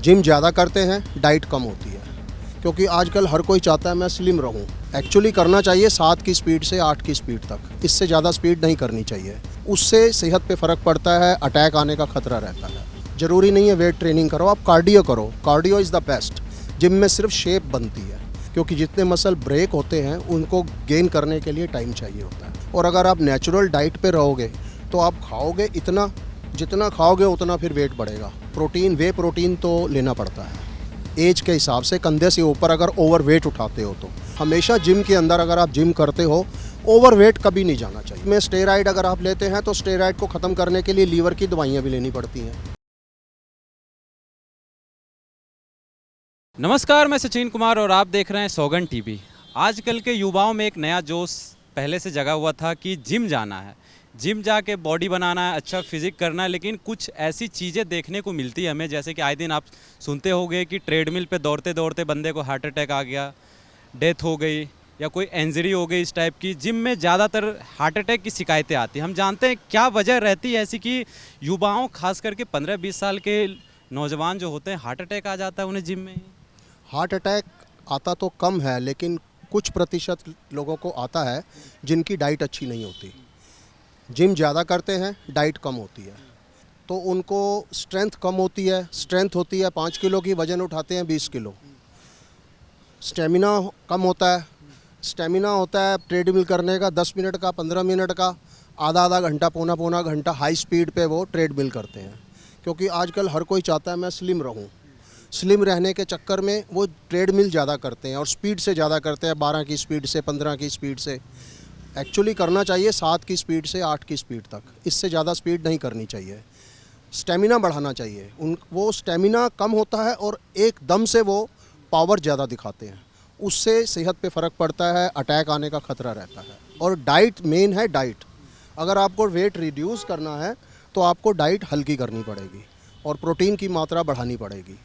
Gym ज़्यादा करते हैं, डाइट कम होती है। क्योंकि आजकल हर कोई चाहता है मैं स्लिम रहूं। एक्चुअली करना चाहिए 7 की स्पीड से 8 की स्पीड तक, इससे ज़्यादा स्पीड नहीं करनी चाहिए। उससे सेहत पे फ़र्क पड़ता है, अटैक आने का खतरा रहता है। ज़रूरी नहीं है वेट ट्रेनिंग करो, आप कार्डियो करो। Cardio is the best. Gym में सिर्फ शेप बनती है, क्योंकि जितने मसल ब्रेक होते हैं उनको गेन करने के लिए टाइम चाहिए होता है। और अगर आप नेचुरल डाइट पे रहोगे तो आप खाओगे इतना, जितना खाओगे उतना फिर वेट बढ़ेगा। प्रोटीन, वे प्रोटीन तो लेना पड़ता है एज के हिसाब से। कंधे से ऊपर अगर ओवर वेट उठाते हो तो हमेशा जिम के अंदर, अगर आप जिम करते हो, ओवर वेट कभी नहीं जाना चाहिए। में स्टेरॉइड अगर आप लेते हैं तो स्टेरॉइड को ख़त्म करने के लिए लीवर की दवाइयाँ भी लेनी पड़ती हैं। नमस्कार, मैं सचिन कुमार और आप देख रहे हैं सौगन टीवी। आजकल के युवाओं में एक नया जोश पहले से जगा हुआ था कि जिम जाना है, जिम जाके बॉडी बनाना है, अच्छा फिजिक करना है। लेकिन कुछ ऐसी चीज़ें देखने को मिलती है हमें, जैसे कि आए दिन आप सुनते होंगे कि ट्रेडमिल पे दौड़ते दौड़ते बंदे को हार्ट अटैक आ गया, डेथ हो गई या कोई इंजरी हो गई। इस टाइप की जिम में ज़्यादातर हार्ट अटैक की शिकायतें आती हैं। हम जानते हैं क्या वजह रहती है ऐसी कि युवाओं, खास करके 15-20 साल के नौजवान जो होते हैं, हार्ट अटैक आ जाता है उन्हें जिम में ही। हार्ट अटैक आता तो कम है, लेकिन कुछ प्रतिशत लोगों को आता है जिनकी डाइट अच्छी नहीं होती। जिम ज़्यादा करते हैं, डाइट कम होती है, तो उनको स्ट्रेंथ कम होती है। स्ट्रेंथ होती है 5 किलो की, वज़न उठाते हैं 20 किलो। स्टेमिना कम होता है। स्टेमिना होता है ट्रेडमिल करने का 10 मिनट का, 15 मिनट का, आधा आधा घंटा, पौना पौना घंटा हाई स्पीड पे वो ट्रेडमिल करते हैं। क्योंकि आजकल हर कोई चाहता है मैं स्लिम रहूं। स्लिम रहने के चक्कर में वो ट्रेडमिल ज़्यादा करते हैं और स्पीड से ज़्यादा करते हैं, 12 की स्पीड से, 15 की स्पीड से। एक्चुअली करना चाहिए 7 की स्पीड से 8 की स्पीड तक, इससे ज़्यादा स्पीड नहीं करनी चाहिए। स्टेमिना बढ़ाना चाहिए। वो स्टेमिना कम होता है और एकदम से वो पावर ज़्यादा दिखाते हैं, उससे सेहत पे फ़र्क पड़ता है, अटैक आने का खतरा रहता है। और डाइट मेन है। डाइट, अगर आपको वेट रिड्यूस करना है तो आपको डाइट हल्की करनी पड़ेगी और प्रोटीन की मात्रा बढ़ानी पड़ेगी।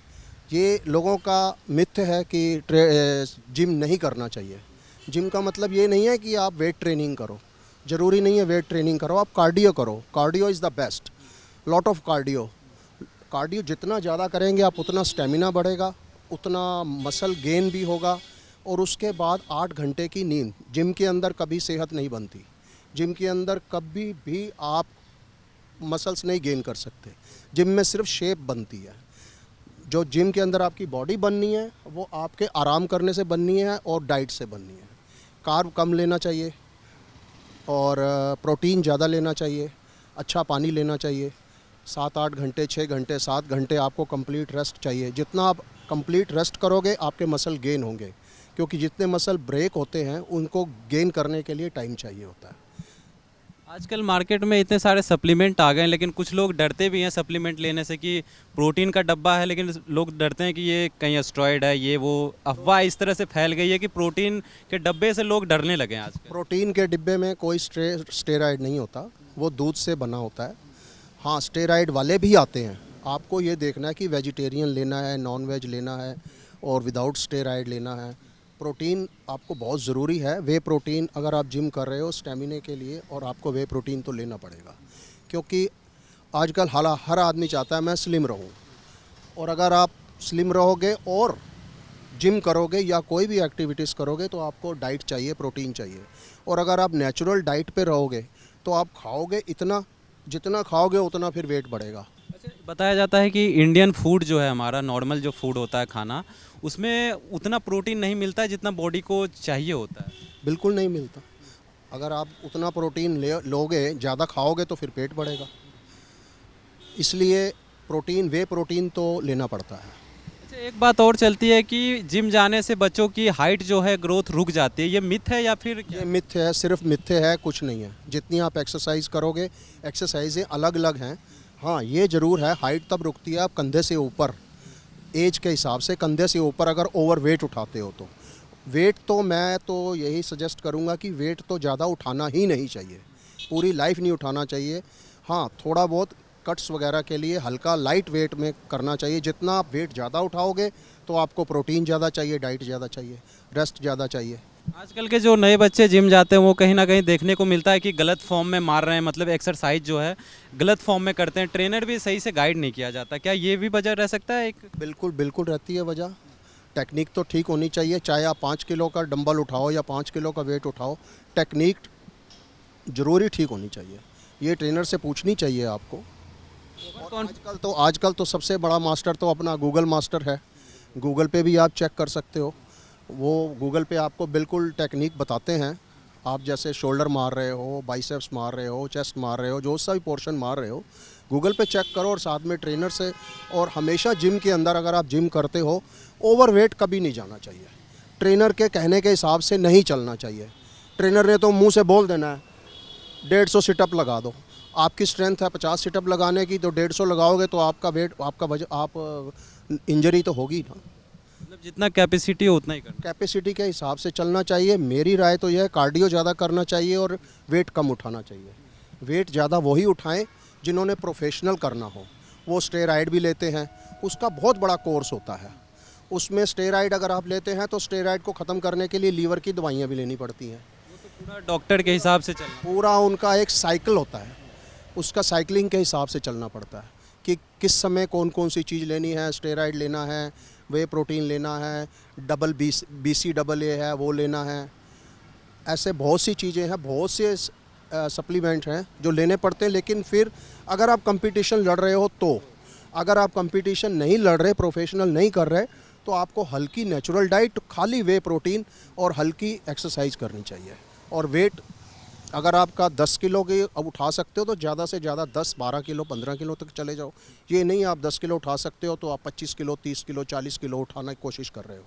ये लोगों का मिथ है कि जिम नहीं करना चाहिए। जिम का मतलब ये नहीं है कि आप वेट ट्रेनिंग करो। ज़रूरी नहीं है वेट ट्रेनिंग करो, आप कार्डियो करो। Cardio is the best. Lot of cardio. Cardio जितना ज़्यादा करेंगे आप, उतना स्टेमिना बढ़ेगा, उतना मसल गेन भी होगा। और उसके बाद 8 घंटे की नींद। जिम के अंदर कभी सेहत नहीं बनती। जिम के अंदर कभी भी आप मसल्स नहीं गेन कर सकते। जिम में सिर्फ शेप बनती है। जो जिम के अंदर आपकी बॉडी बननी है वो आपके आराम करने से बननी है और डाइट से बननी है। कार्ब कम लेना चाहिए और प्रोटीन ज़्यादा लेना चाहिए। अच्छा पानी लेना चाहिए। 7-8 घंटे, 6 घंटे, 7 घंटे आपको कंप्लीट रेस्ट चाहिए। जितना आप कंप्लीट रेस्ट करोगे आपके मसल गेन होंगे, क्योंकि जितने मसल ब्रेक होते हैं उनको गेन करने के लिए टाइम चाहिए होता है। आजकल मार्केट में इतने सारे सप्लीमेंट आ गए हैं, लेकिन कुछ लोग डरते भी हैं सप्लीमेंट लेने से कि प्रोटीन का डब्बा है, लेकिन लोग डरते हैं कि ये कहीं स्टेरॉइड है, ये वो अफवाह इस तरह से फैल गई है कि प्रोटीन के डब्बे से लोग डरने लगे हैं आजकल। प्रोटीन के डिब्बे में कोई स्टेरॉइड नहीं होता, वो दूध से बना होता है। हाँ, स्टेरॉइड वाले भी आते हैं। आपको ये देखना है कि वेजिटेरियन लेना है, नॉन वेज लेना है और विदाउट स्टेरॉइड लेना है। प्रोटीन आपको बहुत ज़रूरी है। वे प्रोटीन, अगर आप जिम कर रहे हो स्टेमिना के लिए, और आपको वे प्रोटीन तो लेना पड़ेगा। क्योंकि आजकल हर आदमी चाहता है मैं स्लिम रहूं। और अगर आप स्लिम रहोगे और जिम करोगे या कोई भी एक्टिविटीज़ करोगे तो आपको डाइट चाहिए, प्रोटीन चाहिए। और अगर आप नेचुरल डाइट पे रहोगे तो आप खाओगे इतना, जितना खाओगे उतना फिर वेट बढ़ेगा। अच्छा, बताया जाता है कि इंडियन फूड जो है हमारा, नॉर्मल जो फूड होता है खाना, उसमें उतना प्रोटीन नहीं मिलता है जितना बॉडी को चाहिए होता है। बिल्कुल नहीं मिलता। अगर आप उतना प्रोटीन लोगे, ज़्यादा खाओगे तो फिर पेट बढ़ेगा। इसलिए प्रोटीन, वे प्रोटीन तो लेना पड़ता है। अच्छा, एक बात और चलती है कि जिम जाने से बच्चों की हाइट जो है, ग्रोथ रुक जाती है। ये मिथ है या फिर क्या? ये मिथ है, सिर्फ मिथ है, कुछ नहीं है। जितनी आप एक्सरसाइज करोगे, एक्सरसाइजें अलग अलग हैं। हाँ, ये ज़रूर है, हाइट तब रुकती है आप कंधे से ऊपर, एज के हिसाब से कंधे से ऊपर अगर ओवर वेट उठाते हो तो। वेट तो मैं तो यही सजेस्ट करूँगा कि वेट तो ज़्यादा उठाना ही नहीं चाहिए, पूरी लाइफ नहीं उठाना चाहिए। हाँ, थोड़ा बहुत कट्स वगैरह के लिए हल्का लाइट वेट में करना चाहिए। जितना आप वेट ज़्यादा उठाओगे तो आपको प्रोटीन ज़्यादा चाहिए, डाइट ज़्यादा चाहिए, रेस्ट ज़्यादा चाहिए। आजकल के जो नए बच्चे जिम जाते हैं वो कहीं ना कहीं देखने को मिलता है कि गलत फॉर्म में मार रहे हैं, मतलब एक्सरसाइज जो है गलत फॉर्म में करते हैं, ट्रेनर भी सही से गाइड नहीं किया जाता। क्या ये भी वजह रह सकता है एक? बिल्कुल बिल्कुल रहती है वजह। टेक्निक तो ठीक होनी चाहिए, चाहे आप 5 किलो का डंबल उठाओ या 5 किलो का वेट उठाओ, टेक्निक ज़रूरी ठीक होनी चाहिए। ये ट्रेनर से पूछनी चाहिए आपको। और कौन आजकल तो सबसे बड़ा मास्टर तो अपना गूगल मास्टर है। गूगल पे भी आप चेक कर सकते हो। वो गूगल पे आपको बिल्कुल टेक्निक बताते हैं। आप जैसे शोल्डर मार रहे हो, बाइसेप्स मार रहे हो, चेस्ट मार रहे हो, जो सा भी पोर्शन मार रहे हो, गूगल पे चेक करो और साथ में ट्रेनर से। और हमेशा जिम के अंदर अगर आप जिम करते हो, ओवरवेट कभी नहीं जाना चाहिए। ट्रेनर के कहने के हिसाब से नहीं चलना चाहिए। ट्रेनर ने तो मुंह से बोल देना है 150 सिटअप लगा दो। आपकी स्ट्रेंथ है 50 सिटअप लगाने की, तो 150 लगाओगे तो आपका वेट, आपका वजन, आप इंजरी तो होगी ना। मतलब जितना कैपेसिटी हो उतना ही करना। कैपेसिटी के हिसाब से चलना चाहिए। मेरी राय तो यह है, कार्डियो ज़्यादा करना चाहिए और वेट कम उठाना चाहिए। वेट ज़्यादा वही उठाएं जिन्होंने प्रोफेशनल करना हो। वो स्टेरॉइड भी लेते हैं, उसका बहुत बड़ा कोर्स होता है। उसमें स्टेरॉइड अगर आप लेते हैं तो स्टेरॉइड को ख़त्म करने के लिए लीवर की दवाइयाँ भी लेनी पड़ती हैं। पूरा डॉक्टर के हिसाब से चलना। पूरा उनका एक साइकिल होता है, उसका साइकिलिंग के हिसाब से चलना पड़ता है कि किस समय कौन कौन सी चीज़ लेनी है। स्टेरॉइड लेना है, वे प्रोटीन लेना है, डबल BCAA है वो लेना है। ऐसे बहुत सी चीज़ें हैं, बहुत से सप्लीमेंट हैं जो लेने पड़ते हैं। लेकिन फिर अगर आप कंपटीशन लड़ रहे हो तो, अगर आप कंपटीशन नहीं लड़ रहे, प्रोफेशनल नहीं कर रहे, तो आपको हल्की नेचुरल डाइट, खाली वे प्रोटीन और हल्की एक्सरसाइज करनी चाहिए। और वेट अगर आपका 10 किलो के अब उठा सकते हो तो ज़्यादा से ज़्यादा 10, 12 किलो, 15 किलो तक चले जाओ। ये नहीं आप 10 किलो उठा सकते हो तो आप 25 किलो, 30 किलो, 40 किलो उठाने की कोशिश कर रहे हो।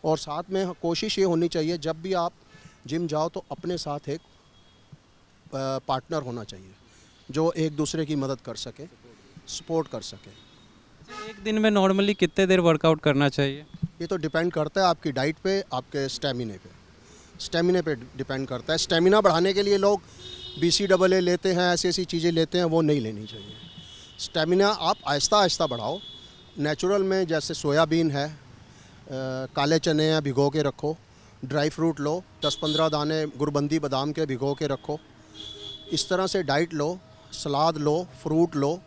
और साथ में कोशिश ये होनी चाहिए, जब भी आप जिम जाओ तो अपने साथ एक पार्टनर होना चाहिए जो एक दूसरे की मदद कर सके, सपोर्ट कर सके। एक दिन में नॉर्मली कितने देर वर्कआउट करना चाहिए? ये तो डिपेंड करता है आपकी डाइट पे, आपके स्टेमिने पे डिपेंड करता है। स्टेमिना बढ़ाने के लिए लोग BCAA लेते हैं, ऐसी ऐसी चीज़ें लेते हैं, वो नहीं लेनी चाहिए। स्टेमिना आप आहिस्ता आहिस्ता बढ़ाओ। नेचुरल में जैसे सोयाबीन है, काले चने हैं, भिगो के रखो। ड्राई फ्रूट लो, 10-15 दाने गुरबंदी बादाम के भिगो के रखो। इस तरह से डाइट लो, सलाद लो, फ्रूट लो।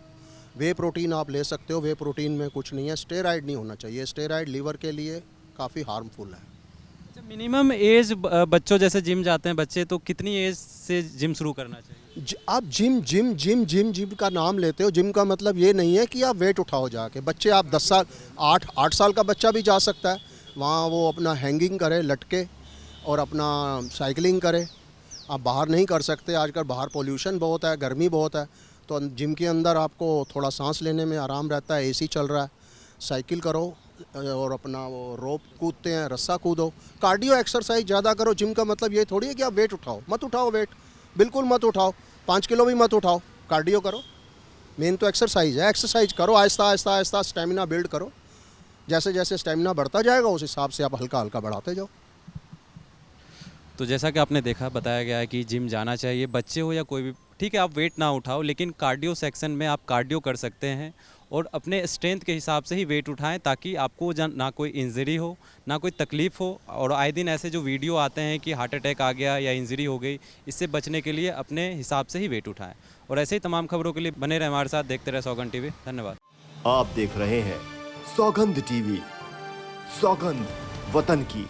वे प्रोटीन आप ले सकते हो, वे प्रोटीन में कुछ नहीं है। स्टेरॉइड नहीं होना चाहिए, स्टेरॉइड लीवर के लिए काफ़ी हार्मफुल है। मिनिमम एज बच्चों जैसे जिम जाते हैं बच्चे, तो कितनी एज से जिम शुरू करना चाहिए? आप जिम का नाम लेते हो। जिम का मतलब ये नहीं है कि आप वेट उठाओ जाके। बच्चे आप 10 साल, 8 साल का बच्चा भी जा सकता है वहाँ, वो अपना हैंगिंग करे लटके और अपना साइकिलिंग करे। आप बाहर नहीं कर सकते, आजकल बाहर पोल्यूशन बहुत है, गर्मी बहुत है, तो जिम के अंदर आपको थोड़ा सांस लेने में आराम रहता है। AC चल रहा है, साइकिल करो और अपना वो रोप कूदते हैं, रस्सा कूदो। कार्डियो एक्सरसाइज ज़्यादा करो। जिम का मतलब ये थोड़ी है कि आप वेट उठाओ। मत उठाओ वेट, बिल्कुल मत उठाओ। 5 किलो भी मत उठाओ। कार्डियो करो। मेन तो एक्सरसाइज है, एक्सरसाइज करो, आहिस्ता आहिस्ता आहिस्ता स्टेमिना बिल्ड करो। जैसे जैसे स्टेमिना बढ़ता जाएगा उस हिसाब से आप हल्का हल्का बढ़ाते जाओ। तो जैसा कि आपने देखा, बताया गया है कि जिम जाना चाहिए, बच्चे हो या कोई भी। ठीक है, आप वेट ना उठाओ, लेकिन कार्डियो सेक्शन में आप कार्डियो कर सकते हैं और अपने स्ट्रेंथ के हिसाब से ही वेट उठाएं, ताकि आपको ना कोई इंजरी हो, ना कोई तकलीफ हो। और आए दिन ऐसे जो वीडियो आते हैं कि हार्ट अटैक आ गया या इंजरी हो गई, इससे बचने के लिए अपने हिसाब से ही वेट उठाएं। और ऐसे ही तमाम खबरों के लिए बने रहे हमारे साथ, देखते रहे सौगंध टीवी। धन्यवाद। आप देख रहे हैं सौगंध टीवी, सौगंध वतन की।